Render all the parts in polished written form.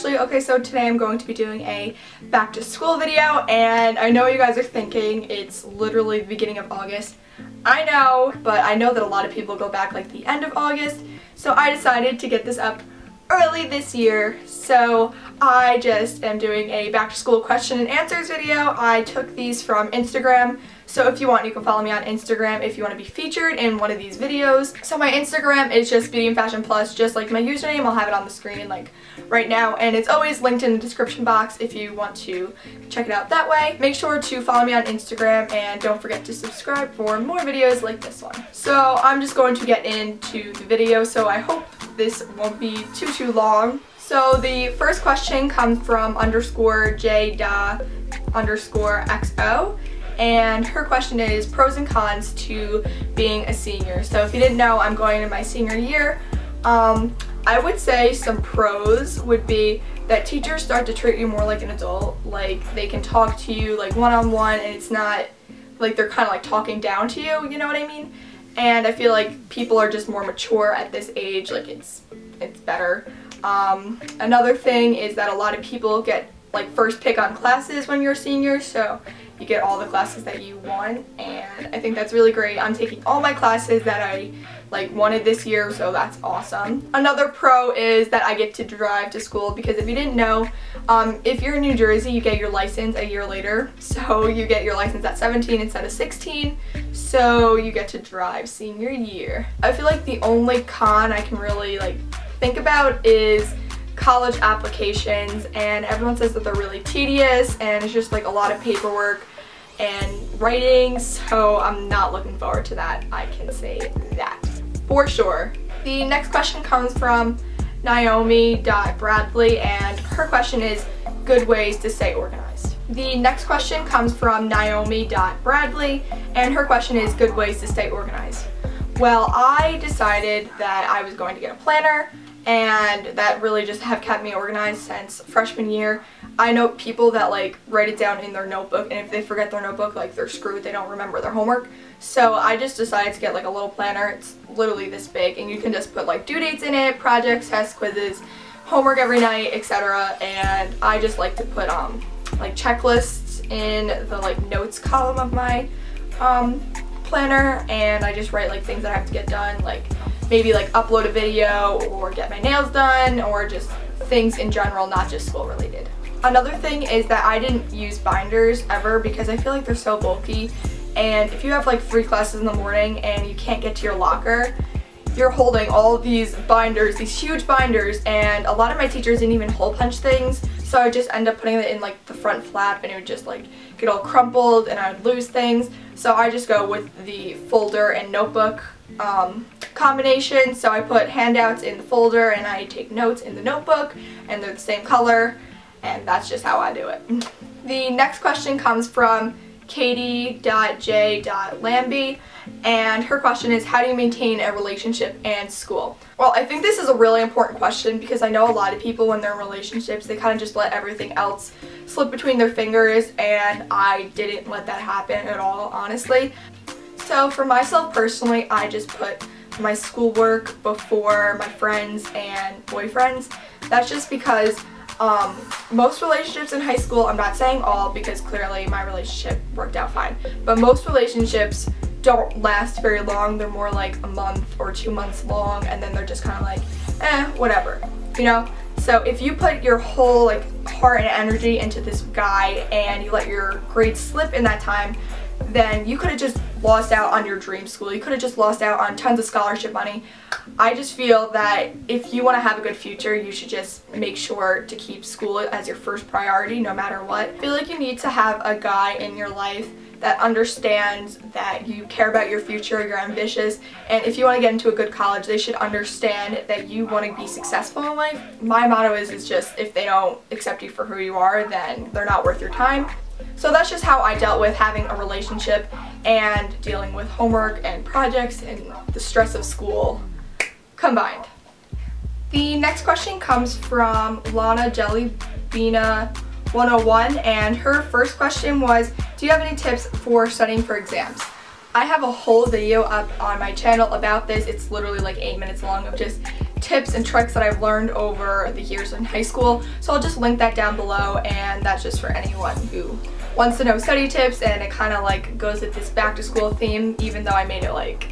Ashley. Okay, so today I'm going to be doing a back to school video, and I know you guys are thinking it's literally the beginning of August. I know, but I know that a lot of people go back like the end of August, so I decided to get this up early this year. So I just am doing a back to school question and answers video. I took these from Instagram, so if you want, you can follow me on Instagram if you want to be featured in one of these videos. So my Instagram is just Beauty and Fashion Plus, just like my username. I'll have it on the screen like right now, and it's always linked in the description box if you want to check it out that way. Make sure to follow me on Instagram and don't forget to subscribe for more videos like this one. So I'm just going to get into the video, so I hope this won't be too long. So the first question comes from _J_XO, and her question is pros and cons to being a senior. So if you didn't know, I'm going into my senior year. I would say some pros would be that teachers start to treat you more like an adult. Like, they can talk to you like one-on-one, and it's not like they're kind of like talking down to you, you know what I mean? And I feel like people are just more mature at this age, like it's better. Another thing is that a lot of people get like first pick on classes when you're a senior, so you get all the classes that you want, and I think that's really great. I'm taking all my classes that I like wanted this year, so that's awesome. Another pro is that I get to drive to school, because if you didn't know, if you're in New Jersey, you get your license a year later, so you get your license at 17 instead of 16, so you get to drive senior year. I feel like the only con I can really like think about is college applications, and everyone says that they're really tedious and it's just like a lot of paperwork and writing, so I'm not looking forward to that. I can say that for sure. The next question comes from Naomi.Bradley, and her question is good ways to stay organized. The next question comes from Naomi.Bradley, and her question is good ways to stay organized. Well, I decided that I was going to get a planner, and that really just have kept me organized since freshman year. I know people that like write it down in their notebook, and if they forget their notebook, like they're screwed, they don't remember their homework. So I just decided to get like a little planner. It's literally this big, and you can just put like due dates in it, projects, tests, quizzes, homework every night, etc. And I just like to put like checklists in the like notes column of my planner, and I just write like things that I have to get done, like maybe like upload a video or get my nails done, or just things in general, not just school related. Another thing is that I didn't use binders ever, because I feel like they're so bulky, and if you have like 3 classes in the morning and you can't get to your locker, you're holding all of these binders, these huge binders, and a lot of my teachers didn't even hole punch things, so I would just end up putting it in like the front flap, and it would just like get all crumpled and I would lose things. So I just go with the folder and notebook combination. So I put handouts in the folder and I take notes in the notebook, and they're the same color, and that's just how I do it. The next question comes from Katie.J.Lambie, and her question is how do you maintain a relationship and school? Well, I think this is a really important question, because I know a lot of people when they're in relationships, they kind of just let everything else slip between their fingers, and I didn't let that happen at all, honestly. So for myself personally, I just put my schoolwork before my friends and boyfriends. That's just because most relationships in high school, I'm not saying all, because clearly my relationship worked out fine, but most relationships don't last very long. They're more like a month or 2 months long, and then they're just kind of like, whatever, you know? So if you put your whole like heart and energy into this guy and you let your grades slip in that time, then you could have just lost out on your dream school. You could have just lost out on tons of scholarship money. I just feel that if you want to have a good future, you should just make sure to keep school as your first priority no matter what. I feel like you need to have a guy in your life that understands that you care about your future, you're ambitious, and if you want to get into a good college, they should understand that you want to be successful in life. My motto is just if they don't accept you for who you are, then they're not worth your time. So that's just how I dealt with having a relationship and dealing with homework and projects and the stress of school combined. The next question comes from Lana Jellybeana 101, and her first question was, do you have any tips for studying for exams? I have a whole video up on my channel about this. It's literally like 8 minutes long of just tips and tricks that I've learned over the years in high school. So I'll just link that down below, and that's just for anyone who wants to know study tips, and it kind of like goes with this back to school theme, even though I made it like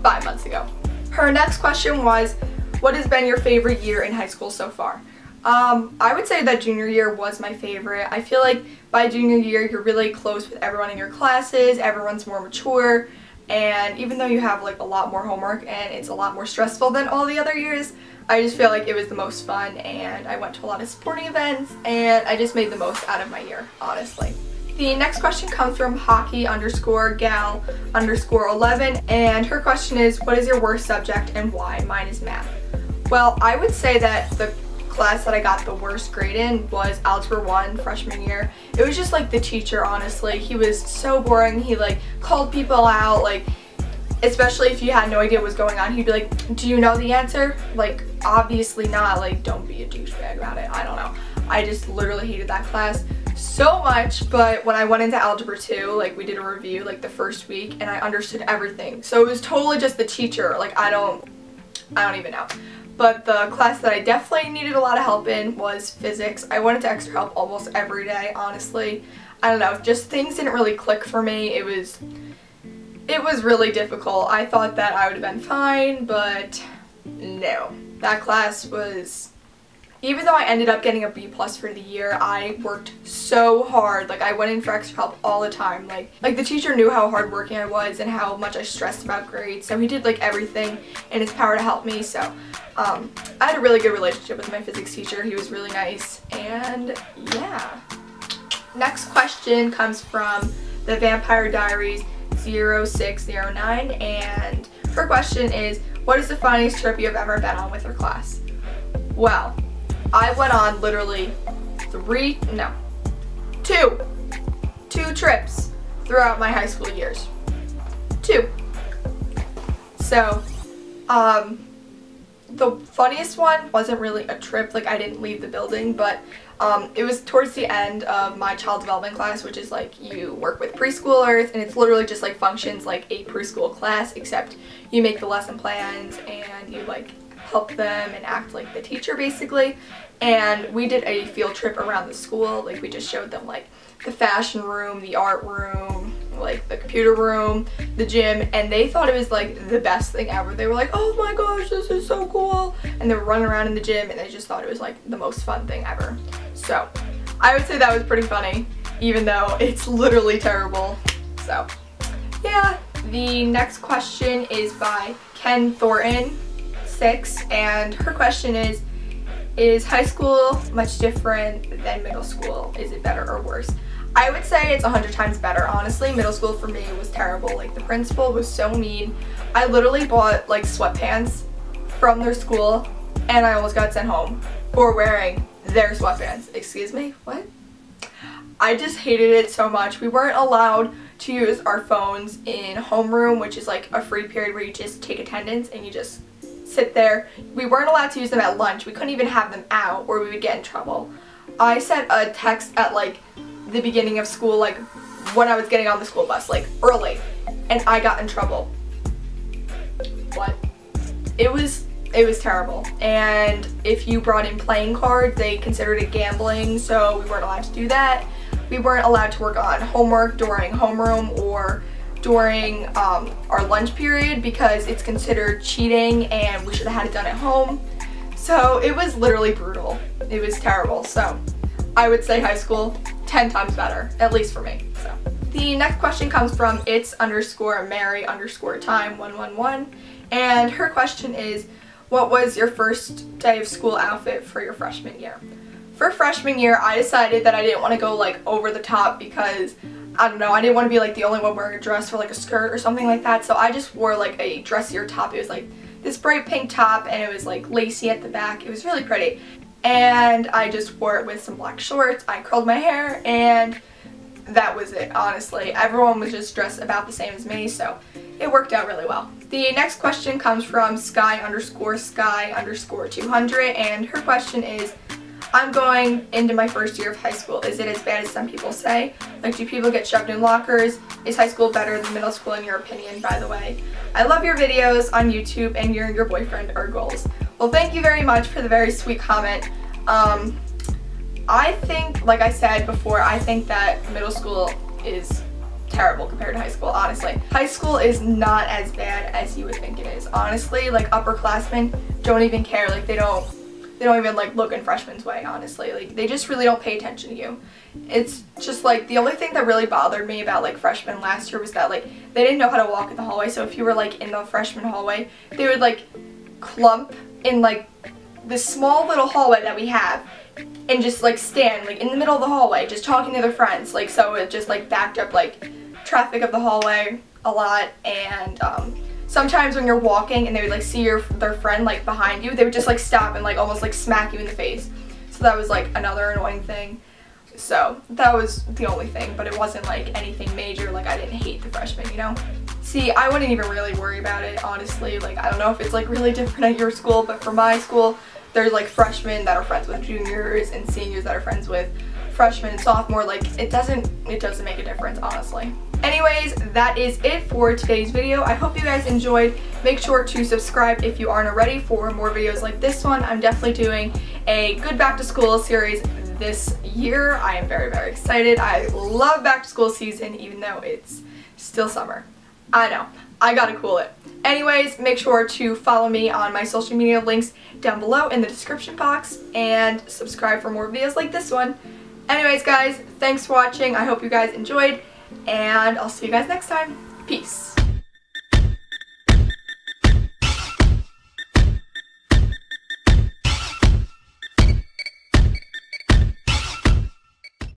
5 months ago. Her next question was, what has been your favorite year in high school so far? I would say that junior year was my favorite. I feel like by junior year you're really close with everyone in your classes, everyone's more mature, and even though you have like a lot more homework and it's a lot more stressful than all the other years, I just feel like it was the most fun, and I went to a lot of sporting events, and I just made the most out of my year, honestly. The next question comes from hockey_gal_11, and her question is, what is your worst subject and why? Mine is math. Well, I would say that the class that I got the worst grade in was Algebra 1 freshman year. It was just like the teacher, honestly. He was so boring. He like called people out, like especially if you had no idea what was going on. He'd be like, do you know the answer? Like, obviously not. Like, don't be a douchebag about it. I don't know. I just literally hated that class so much. But when I went into Algebra 2, like we did a review like the first week, and I understood everything. So it was totally just the teacher. Like I don't even know. But the class that I definitely needed a lot of help in was physics. I went into extra help almost every day, honestly. I don't know, just things didn't really click for me. It was really difficult. I thought that I would have been fine, but no. That class was, even though I ended up getting a B+ for the year, I worked so hard. Like I went in for extra help all the time. Like the teacher knew how hardworking I was and how much I stressed about grades, so he did like everything in his power to help me. So I had a really good relationship with my physics teacher. He was really nice, and yeah. Next question comes from the Vampire Diaries 0609, and her question is, what is the funniest trip you have ever been on with your class? Well, I went on literally two trips throughout my high school years. 2. So, the funniest one wasn't really a trip, like I didn't leave the building, but it was towards the end of my child development class, which is like you work with preschoolers, and it's literally just like functions like a preschool class, except you make the lesson plans and you like help them and act like the teacher basically. And we did a field trip around the school. Like we just showed them like the fashion room, the art room, like the computer room, the gym, and they thought it was like the best thing ever. They were like, oh my gosh, this is so cool, and they were running around in the gym, and they just thought it was like the most fun thing ever. So I would say that was pretty funny, even though it's literally terrible. So yeah. The next question is by Ken Thornton 6, and her question is high school much different than middle school? Is it better or worse? I would say it's 100 times better, honestly. Middle school for me was terrible. Like the principal was so mean. I literally bought like sweatpants from their school, and I almost got sent home for wearing their sweatpants. Excuse me? What? I just hated it so much. We weren't allowed to use our phones in homeroom, which is like a free period where you just take attendance and you just sit there. We weren't allowed to use them at lunch. We couldn't even have them out, or we would get in trouble. I sent a text at like the beginning of school, like when I was getting on the school bus, like early, and I got in trouble. What? It was terrible. And if you brought in playing cards, they considered it gambling, so we weren't allowed to do that. We weren't allowed to work on homework during homeroom or during our lunch period, because it's considered cheating and we should have had it done at home. So it was literally brutal. It was terrible. So I would say high school 10 times better, at least for me. So the next question comes from it's_Mary_time111, and her question is, what was your first day of school outfit for your freshman year? For freshman year, I decided that I didn't want to go like over the top, because I don't know, I didn't want to be like the only one wearing a dress or like a skirt or something like that. So I just wore like a dressier top. It was like this bright pink top, and it was like lacy at the back. It was really pretty. And I just wore it with some black shorts. I curled my hair, and that was it, honestly. Everyone was just dressed about the same as me, so it worked out really well. The next question comes from Sky_Sky_200, and her question is, I'm going into my first year of high school. Is it as bad as some people say? Like, do people get shoved in lockers? Is high school better than middle school in your opinion, by the way? I love your videos on YouTube, and you and your boyfriend are goals. Well, thank you very much for the very sweet comment. I think, like I said before, I think that middle school is terrible compared to high school, honestly. High school is not as bad as you would think it is. Honestly, like upperclassmen don't even care. Like they don't even like look in freshmen's way, honestly. Like they just really don't pay attention to you. It's just like the only thing that really bothered me about like freshmen last year was that like they didn't know how to walk in the hallway. So if you were like in the freshman hallway, they would like clump in like this small little hallway that we have and just like stand like in the middle of the hallway just talking to their friends. Like so it just like backed up like traffic of the hallway a lot. And sometimes when you're walking and they would like see their friend like behind you, they would just like stop and like almost like smack you in the face. So that was like another annoying thing. So that was the only thing, but it wasn't like anything major. Like I didn't hate the freshmen, you know? See, I wouldn't even really worry about it, honestly. Like I don't know if it's like really different at your school, but for my school, there's like freshmen that are friends with juniors and seniors that are friends with freshmen and sophomore. Like it doesn't make a difference, honestly. Anyways, that is it for today's video. I hope you guys enjoyed. Make sure to subscribe if you aren't already for more videos like this one. I'm definitely doing a good back to school series this year. I am very, very excited. I love back to school season even though it's still summer. I know, I gotta cool it. Anyways, make sure to follow me on my social media links down below in the description box and subscribe for more videos like this one. Anyways guys, thanks for watching. I hope you guys enjoyed and I'll see you guys next time. Peace.